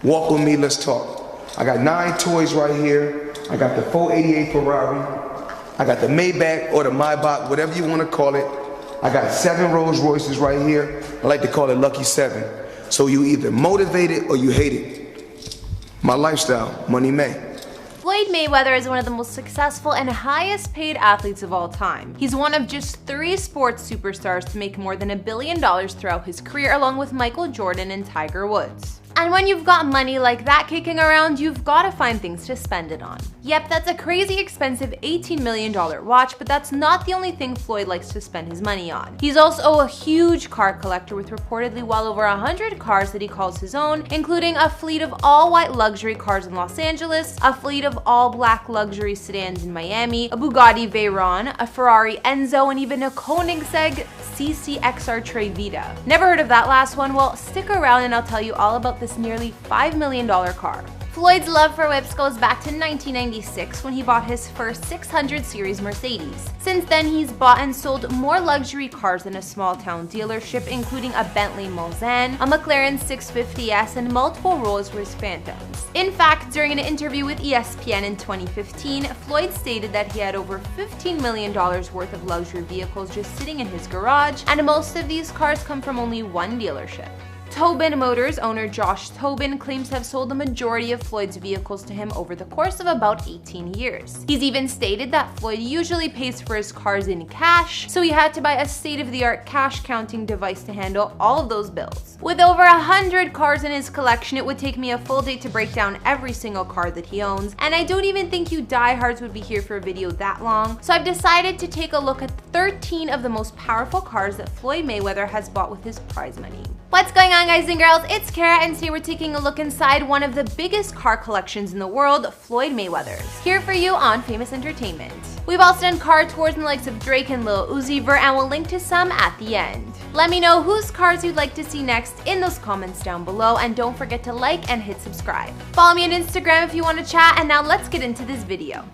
Walk with me, let's talk. I got 9 toys right here. I got the 488 Ferrari. I got the Maybach or the Maybach, whatever you want to call it. I got 7 Rolls-Royces right here. I like to call it Lucky 7. So you either motivate it or you hate it. My lifestyle, Money May. Floyd Mayweather is one of the most successful and highest paid athletes of all time. He's one of just 3 sports superstars to make more than $1 billion throughout his career, along with Michael Jordan and Tiger Woods. And when you've got money like that kicking around, you've got to find things to spend it on. Yep, that's a crazy expensive $18 million watch, but that's not the only thing Floyd likes to spend his money on. He's also a huge car collector with reportedly well over 100 cars that he calls his own, including a fleet of all-white luxury cars in Los Angeles, a fleet of all-black luxury sedans in Miami, a Bugatti Veyron, a Ferrari Enzo, and even a KOENIGSEGG CCXR Trevita. Never heard of that last one? Well, stick around and I'll tell you all about this nearly $5 million car. Floyd's love for whips goes back to 1996 when he bought his first 600 series Mercedes. Since then, he's bought and sold more luxury cars than a small-town dealership, including a Bentley Mulsanne, a McLaren 650S, and multiple Rolls-Royce Phantoms. In fact, during an interview with ESPN in 2015, Floyd stated that he had over $15 million worth of luxury vehicles just sitting in his garage, and most of these cars come from only one dealership. Tobin Motors owner Josh Tobin claims to have sold the majority of Floyd's vehicles to him over the course of about 18 years. He's even stated that Floyd usually pays for his cars in cash, so he had to buy a state-of-the-art cash counting device to handle all of those bills. With over 100 cars in his collection, it would take me a full day to break down every single car that he owns, and I don't even think you diehards would be here for a video that long, so I've decided to take a look at 13 of the most powerful cars that Floyd Mayweather has bought with his prize money. What's going on, guys and girls? It's Kara, and today we're taking a look inside one of the biggest car collections in the world, Floyd Mayweather's. Here for you on Famous Entertainment. We've also done car tours in the likes of Drake and Lil Uzi Vert, and we'll link to some at the end. Let me know whose cars you'd like to see next in those comments down below, and don't forget to like and hit subscribe. Follow me on Instagram if you want to chat, and now let's get into this video.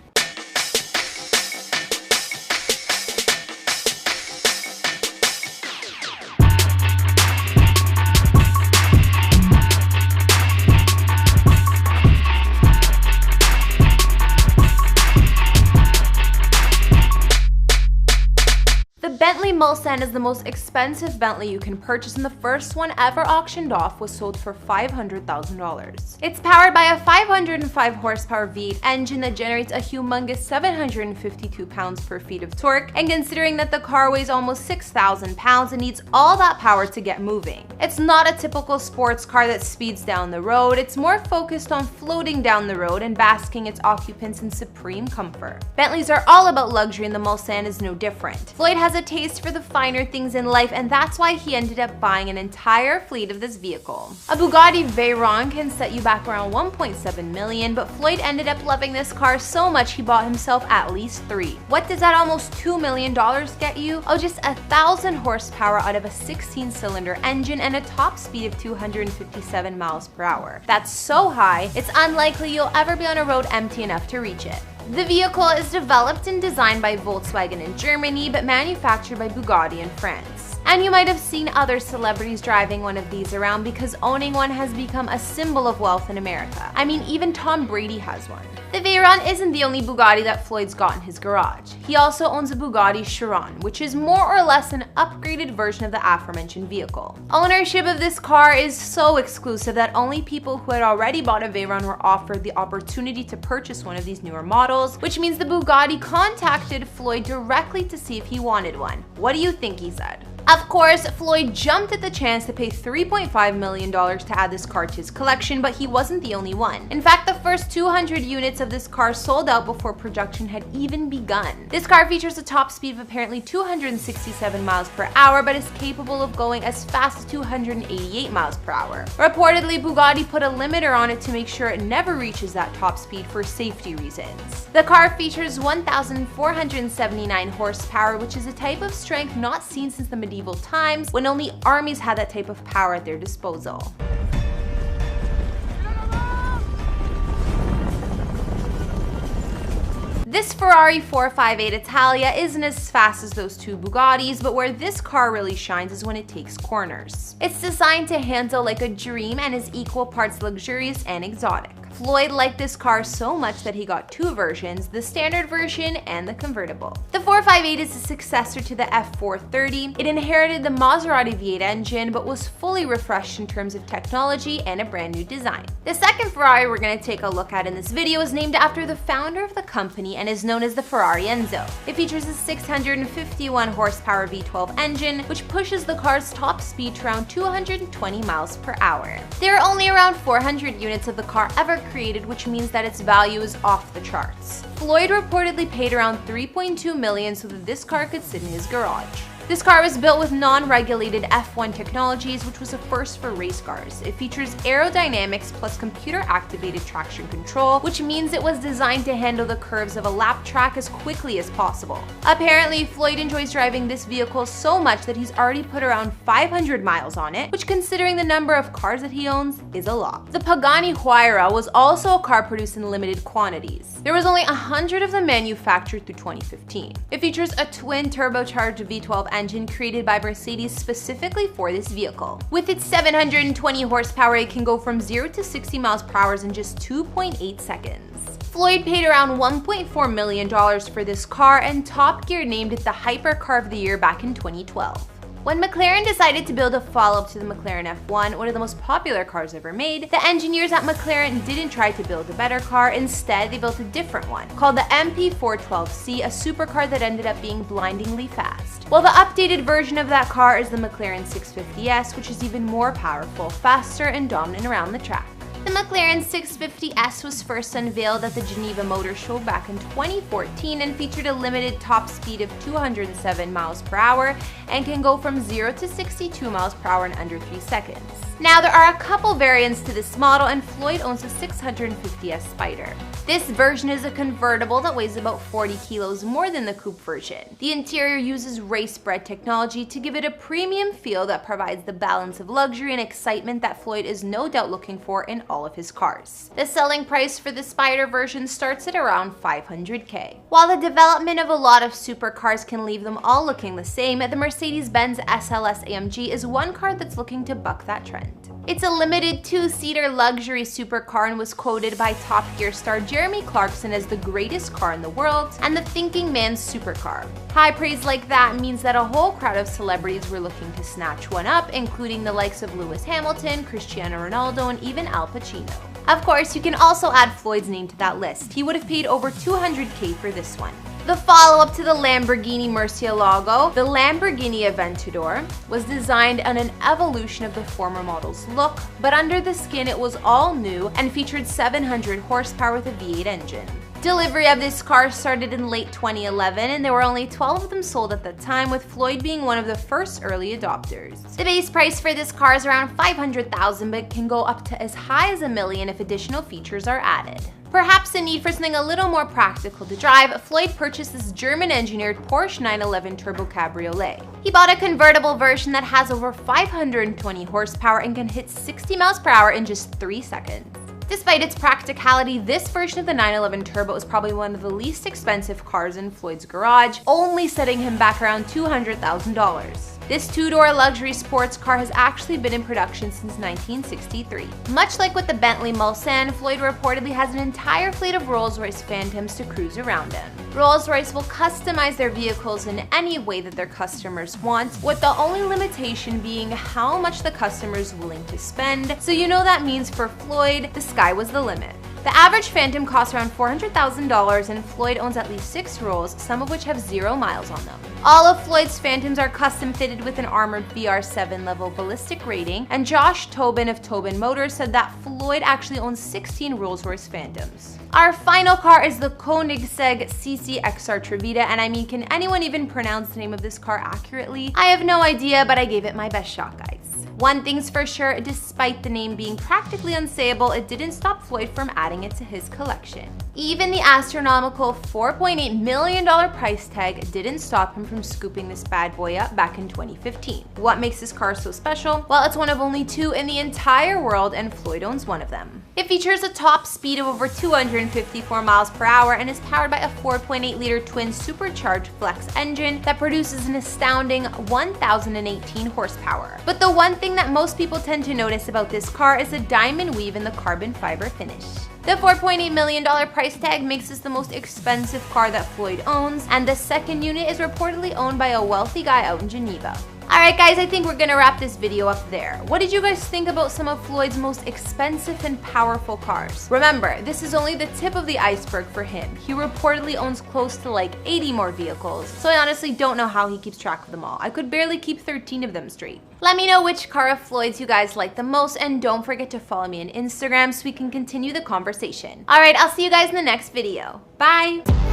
Bentley Mulsanne is the most expensive Bentley you can purchase, and the first one ever auctioned off was sold for $500,000. It's powered by a 505 horsepower V8 engine that generates a humongous 752 pounds-per-feet of torque, and considering that the car weighs almost 6,000 pounds, it needs all that power to get moving. It's not a typical sports car that speeds down the road. It's more focused on floating down the road and basking its occupants in supreme comfort. Bentleys are all about luxury, and the Mulsanne is no different. Floyd has a taste for the finer things in life, and that's why he ended up buying an entire fleet of this vehicle. A Bugatti Veyron can set you back around $1.7 million, but Floyd ended up loving this car so much he bought himself at least 3. What does that almost $2 million get you? Oh, just 1,000 horsepower out of a 16-cylinder engine and a top speed of 257 miles per hour. That's so high, it's unlikely you'll ever be on a road empty enough to reach it. The vehicle is developed and designed by Volkswagen in Germany, but manufactured by Bugatti in France. And you might have seen other celebrities driving one of these around because owning one has become a symbol of wealth in America. I mean, even Tom Brady has one. The Veyron isn't the only Bugatti that Floyd's got in his garage. He also owns a Bugatti Chiron, which is more or less an upgraded version of the aforementioned vehicle. Ownership of this car is so exclusive that only people who had already bought a Veyron were offered the opportunity to purchase one of these newer models, which means the Bugatti contacted Floyd directly to see if he wanted one. What do you think he said? Of course, Floyd jumped at the chance to pay $3.5 million to add this car to his collection, but he wasn't the only one. In fact, the first 200 units of this car sold out before production had even begun. This car features a top speed of apparently 267 miles per hour, but is capable of going as fast as 288 miles per hour. Reportedly, Bugatti put a limiter on it to make sure it never reaches that top speed for safety reasons. The car features 1,479 horsepower, which is a type of strength not seen since the medieval times, when only armies had that type of power at their disposal. This This Ferrari 458 Italia isn't as fast as those two Bugattis, but where this car really shines is when it takes corners. It's designed to handle like a dream and is equal parts luxurious and exotic. Floyd liked this car so much that he got two versions, the standard version and the convertible. The 458 is a successor to the F430. It inherited the Maserati V8 engine but was fully refreshed in terms of technology and a brand new design. The second Ferrari we're going to take a look at in this video is named after the founder of the company and is known as the Ferrari Enzo. It features a 651 horsepower V12 engine which pushes the car's top speed to around 220 miles per hour. There are only around 400 units of the car ever created, which means that its value is off the charts. Floyd reportedly paid around $3.2 million so that this car could sit in his garage. This car was built with non-regulated F1 technologies, which was a first for race cars. It features aerodynamics plus computer-activated traction control, which means it was designed to handle the curves of a lap track as quickly as possible. Apparently, Floyd enjoys driving this vehicle so much that he's already put around 500 miles on it, which considering the number of cars that he owns is a lot. The Bugatti Veyron was also a car produced in limited quantities. There was only 100 of them manufactured through 2015. It features a twin turbocharged V12 engine created by Mercedes specifically for this vehicle. With its 720 horsepower, it can go from 0 to 60 miles per hour in just 2.8 seconds. Floyd paid around $1.4 million for this car, and Top Gear named it the Hypercar of the Year back in 2012. When McLaren decided to build a follow-up to the McLaren F1, one of the most popular cars ever made, the engineers at McLaren didn't try to build a better car. Instead, they built a different one, called the MP412C, a supercar that ended up being blindingly fast. Well, the updated version of that car is the McLaren 650S, which is even more powerful, faster, and dominant around the track. The McLaren 650S was first unveiled at the Geneva Motor Show back in 2014 and featured a limited top speed of 207 miles per hour and can go from 0 to 62 miles per hour in under 3 seconds. Now, there are a couple variants to this model, and Floyd owns a 650S Spider. This version is a convertible that weighs about 40 kilos more than the coupe version. The interior uses race-bred technology to give it a premium feel that provides the balance of luxury and excitement that Floyd is no doubt looking for in all of his cars. The selling price for the Spider version starts at around $500K. While the development of a lot of supercars can leave them all looking the same, the Mercedes-Benz SLS AMG is one car that's looking to buck that trend. It's a limited two-seater luxury supercar and was quoted by Top Gear star Jeremy Clarkson as the greatest car in the world and the thinking man's supercar. High praise like that means that a whole crowd of celebrities were looking to snatch one up, including the likes of Lewis Hamilton, Cristiano Ronaldo, and even Al Pacino. Of course, you can also add Floyd's name to that list. He would have paid over $200K for this one. The follow-up to the Lamborghini Murcielago, the Lamborghini Aventador, was designed on an evolution of the former model's look, but under the skin it was all new and featured 700 horsepower with a V8 engine. Delivery of this car started in late 2011, and there were only 12 of them sold at the time, with Floyd being one of the first early adopters. The base price for this car is around $500,000, but can go up to as high as $1 million if additional features are added. Perhaps a need for something a little more practical to drive, Floyd purchased this German-engineered Porsche 911 Turbo Cabriolet. He bought a convertible version that has over 520 horsepower and can hit 60 miles per hour in just 3 seconds. Despite its practicality, this version of the 911 Turbo is probably one of the least expensive cars in Floyd's garage, only setting him back around $200,000. This two-door luxury sports car has actually been in production since 1963. Much like with the Bentley Mulsanne, Floyd reportedly has an entire fleet of Rolls-Royce Phantoms to cruise around in. Rolls-Royce will customize their vehicles in any way that their customers want, with the only limitation being how much the customer is willing to spend, so you know that means for Floyd, the sky was the limit. The average Phantom costs around $400,000, and Floyd owns at least 6 Rolls, some of which have 0 miles on them. All of Floyd's Phantoms are custom fitted with an armored BR7 level ballistic rating, and Josh Tobin of Tobin Motors said that Floyd actually owns 16 Rolls-Royce Phantoms. Our final car is the KOENIGSEGG CCXR Trevita, and I mean, can anyone even pronounce the name of this car accurately? I have no idea, but I gave it my best shot, guys. One thing's for sure, despite the name being practically unsayable, it didn't stop Floyd from adding it to his collection. Even the astronomical $4.8 million price tag didn't stop him from scooping this bad boy up back in 2015. What makes this car so special? Well, it's one of only two in the entire world, and Floyd owns one of them. It features a top speed of over 254 miles per hour and is powered by a 4.8-liter twin supercharged flex engine that produces an astounding 1,018 horsepower. But the one thing that most people tend to notice about this car is the diamond weave in the carbon fiber finish. The $4.8 million price tag makes this the most expensive car that Floyd owns, and the second unit is reportedly owned by a wealthy guy out in Geneva. Alright guys, I think we're gonna wrap this video up there. What did you guys think about some of Floyd's most expensive and powerful cars? Remember, this is only the tip of the iceberg for him. He reportedly owns close to like 80 more vehicles, so I honestly don't know how he keeps track of them all. I could barely keep 13 of them straight. Let me know which car of Floyd's you guys like the most, and don't forget to follow me on Instagram so we can continue the conversation. Alright, I'll see you guys in the next video. Bye!